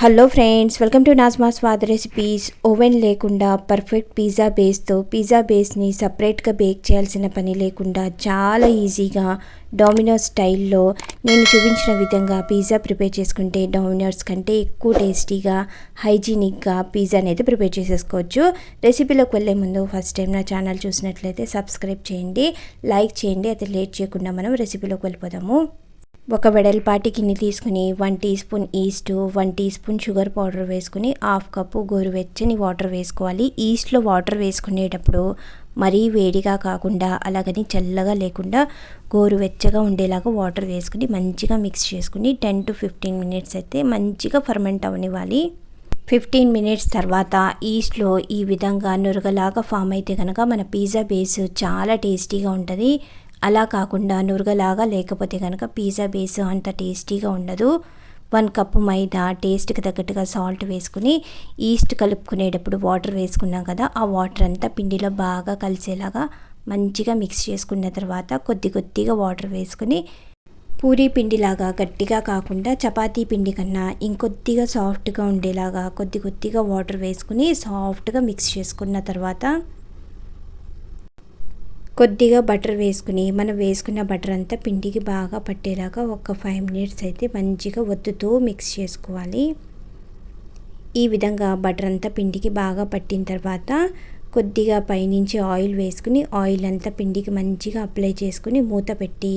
Hello friends, welcome to Najma Swad recipes. Oven లేకుండా perfect pizza బేస్తో pizza బేస్ని సపరేట్గా బేక్ చేయాల్సిన పని లేకుండా చాలా ఈజీగా డామినోస్ స్టైల్లో నేను చూపించిన విధంగా పిజ్జా ప్రిపేర్ చేసుకుంటే డామినోస్ కంటే ఎక్కువ టేస్టీగా హైజీనిక్గా పిజ్జా అనేది ప్రిపేర్ చేసేసుకోవచ్చు. రెసిపీలోకి వెళ్ళే ముందు ఫస్ట్ టైం నా ఛానల్ చూసినట్లయితే సబ్స్క్రైబ్ చేయండి, లైక్ చేయండి. అయితే లేట్ చేయకుండా మనం రెసిపీలోకి వెళ్ళిపోదాము. ఒక వెడల్పాటి గిన్నె తీసుకుని 1 teaspoon yeast, 1 teaspoon sugar powder వేసుకుని 1/2 కప్పు గోరువెచ్చని వాటర్ వేసుకోవాలి. ఈస్ట్లో వాటర్ వేసుకునేటప్పుడు మరీ వేడిగా కాకుండా అలాగని చల్లగా లేకుండా గోరువెచ్చగా ఉండేలాగా వాటర్ వేసుకుని మంచిగా మిక్స్ చేసుకుని 10 to 15 మినిట్స్ అయితే మంచిగా ఫర్మెంట్ అవనివ్వాలి. 15 మినిట్స్ తర్వాత ఈస్ట్లో ఈ విధంగా నురగలాగా ఫామ్ అయితే కనుక మన పిజ్జా బేస్ చాలా టేస్టీగా ఉంటుంది. అలా కాకుండా నురగలాగా లేకపోతే కనుక పిజ్జా బేస్ అంత టేస్టీగా ఉండదు. 1 కప్పు మైదా, టేస్ట్కి తగ్గట్టుగా సాల్ట్ వేసుకుని ఈస్ట్ కలుపుకునేటప్పుడు వాటర్ వేసుకున్నాం కదా, ఆ వాటర్ అంతా పిండిలో బాగా కలిసేలాగా మంచిగా మిక్స్ చేసుకున్న తర్వాత కొద్దిగా వాటర్ వేసుకుని పూరీ పిండిలాగా గట్టిగా కాకుండా చపాతీ పిండి కన్నా ఇంకొద్దిగా సాఫ్ట్గా ఉండేలాగా కొద్దిగా వాటర్ వేసుకుని సాఫ్ట్గా మిక్స్ చేసుకున్న తర్వాత కొద్దిగా బటర్ వేసుకుని మనం వేసుకున్న బటర్ అంతా పిండికి బాగా పట్టేలాగా ఒక 5 మినిట్స్ అయితే మంచిగా ఒత్తుతూ మిక్స్ చేసుకోవాలి. ఈ విధంగా బటర్ అంతా పిండికి బాగా పట్టిన తర్వాత కొద్దిగా పైనుంచి ఆయిల్ వేసుకుని ఆయిల్ అంతా పిండికి మంచిగా అప్లై చేసుకుని మూత పెట్టి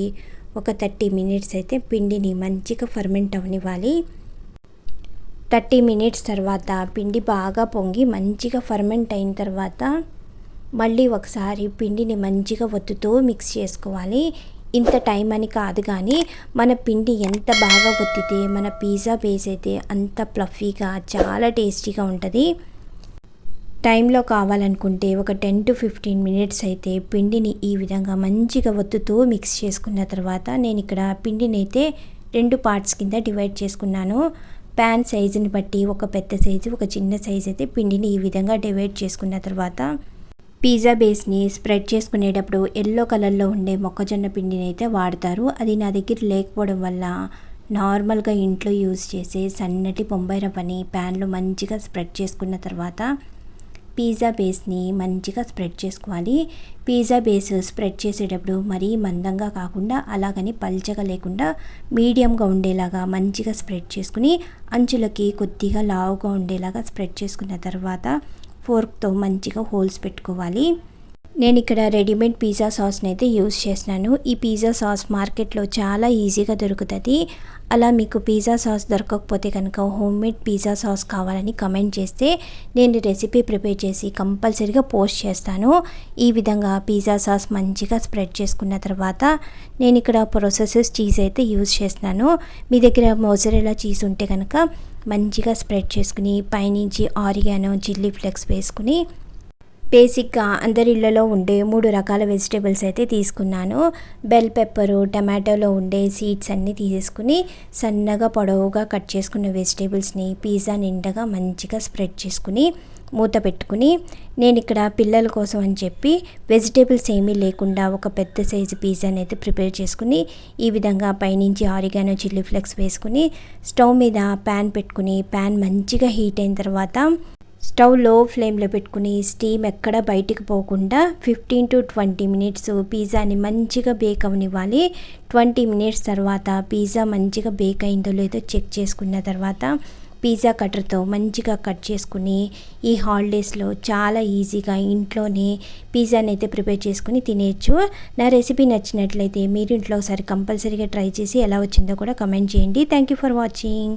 ఒక 30 మినిట్స్ అయితే పిండిని మంచిగా ఫర్మెంట్ అవనివ్వాలి. 30 మినిట్స్ తర్వాత పిండి బాగా పొంగి మంచిగా ఫర్మెంట్ అయిన తర్వాత మళ్ళీ ఒకసారి పిండిని మంచిగా ఒత్తుతూ మిక్స్ చేసుకోవాలి. ఇంత టైం అని కాదు, కానీ మన పిండి ఎంత బాగా ఒత్తితే మన పిజ్జా బేస్ అయితే అంత ప్లఫీగా చాలా టేస్టీగా ఉంటుంది. టైంలో కావాలనుకుంటే ఒక 10 to 15 మినిట్స్ అయితే పిండిని ఈ విధంగా మంచిగా ఒత్తుతూ మిక్స్ చేసుకున్న తర్వాత నేను ఇక్కడ పిండిని అయితే 2 పార్ట్స్ కింద డివైడ్ చేసుకున్నాను. ప్యాన్ సైజుని బట్టి ఒక పెద్ద సైజు, ఒక చిన్న సైజు అయితే పిండిని ఈ విధంగా డివైడ్ చేసుకున్న తర్వాత పిజ్జా బేస్ని స్ప్రెడ్ చేసుకునేటప్పుడు ఎల్లో కలర్లో ఉండే మొక్కజొన్న పిండిని అయితే వాడతారు. అది నా దగ్గర లేకపోవడం వల్ల నార్మల్గా ఇంట్లో యూజ్ చేసే సన్నటి బొంబాయి రవ్వని ప్యాన్లో మంచిగా స్ప్రెడ్ చేసుకున్న తర్వాత పిజ్జా బేస్ని మంచిగా స్ప్రెడ్ చేసుకోవాలి. పిజ్జా బేస్ స్ప్రెడ్ చేసేటప్పుడు మరీ మందంగా కాకుండా అలాగని పల్చగా లేకుండా మీడియంగా ఉండేలాగా మంచిగా స్ప్రెడ్ చేసుకుని అంచులకి కొద్దిగా లావుగా ఉండేలాగా స్ప్రెడ్ చేసుకున్న తర్వాత ఫోర్క్తో మంచిగా హోల్స్ పెట్టుకోవాలి. నేను ఇక్కడ రెడీమేడ్ పిజ్జా సాస్ని అయితే యూజ్ చేస్తున్నాను. ఈ పిజ్జా సాస్ మార్కెట్లో చాలా ఈజీగా దొరుకుతుంది. అలా మీకు పిజ్జా సాస్ దొరకకపోతే కనుక హోమ్మేడ్ పిజ్జా సాస్ కావాలని కమెంట్ చేస్తే నేను రెసిపీ ప్రిపేర్ చేసి కంపల్సరీగా పోస్ట్ చేస్తాను. ఈ విధంగా పిజ్జా సాస్ మంచిగా స్ప్రెడ్ చేసుకున్న తర్వాత నేను ఇక్కడ ప్రాసెస్ చీజ్ అయితే యూజ్ చేస్తున్నాను. మీ దగ్గర మోజరెల్లా చీజ్ ఉంటే కనుక మంచిగా స్ప్రెడ్ చేసుకుని పైనుంచి ఆరిగానో, చిల్లీ ఫ్లేక్స్ వేసుకుని బేసిక్గా అందరి ఇళ్లలో ఉండే 3 రకాల వెజిటేబుల్స్ అయితే తీసుకున్నాను. బెల్ పెప్పరు, టమాటోలో ఉండే సీడ్స్ అన్నీ తీసేసుకుని సన్నగా పొడవుగా కట్ చేసుకున్న వెజిటేబుల్స్ని పిజ్జా నిండగా మంచిగా స్ప్రెడ్ చేసుకుని మూత పెట్టుకుని నేను ఇక్కడ పిల్లల కోసం అని చెప్పి వెజిటేబుల్స్ ఏమీ లేకుండా ఒక పెద్ద సైజు పిజ్జాని అయితే ప్రిపేర్ చేసుకుని ఈ విధంగా పైనుంచి ఆరిగానో, చిల్లీ ఫ్లేక్స్ వేసుకుని స్టవ్ మీద ప్యాన్ పెట్టుకుని ప్యాన్ మంచిగా హీట్ అయిన తర్వాత స్టవ్ లో ఫ్లేమ్లో పెట్టుకుని స్టీమ్ ఎక్కడ బయటికి పోకుండా 15 to 20 మినిట్స్ పిజ్జాని మంచిగా బేక్ అవనివ్వాలి. 20 మినిట్స్ తర్వాత పిజ్జా మంచిగా బేక్ అయిందో లేదో చెక్ చేసుకున్న తర్వాత పిజ్జా కట్టర్తో మంచిగా కట్ చేసుకుని ఈ హాలిడేస్లో చాలా ఈజీగా ఇంట్లోనే పిజ్జాని అయితే ప్రిపేర్ చేసుకుని తినేయచ్చు. నా రెసిపీ నచ్చినట్లయితే మీరు ఇంట్లో ఒకసారి కంపల్సరీగా ట్రై చేసి ఎలా వచ్చిందో కూడా కమెంట్ చేయండి. Thank you for watching.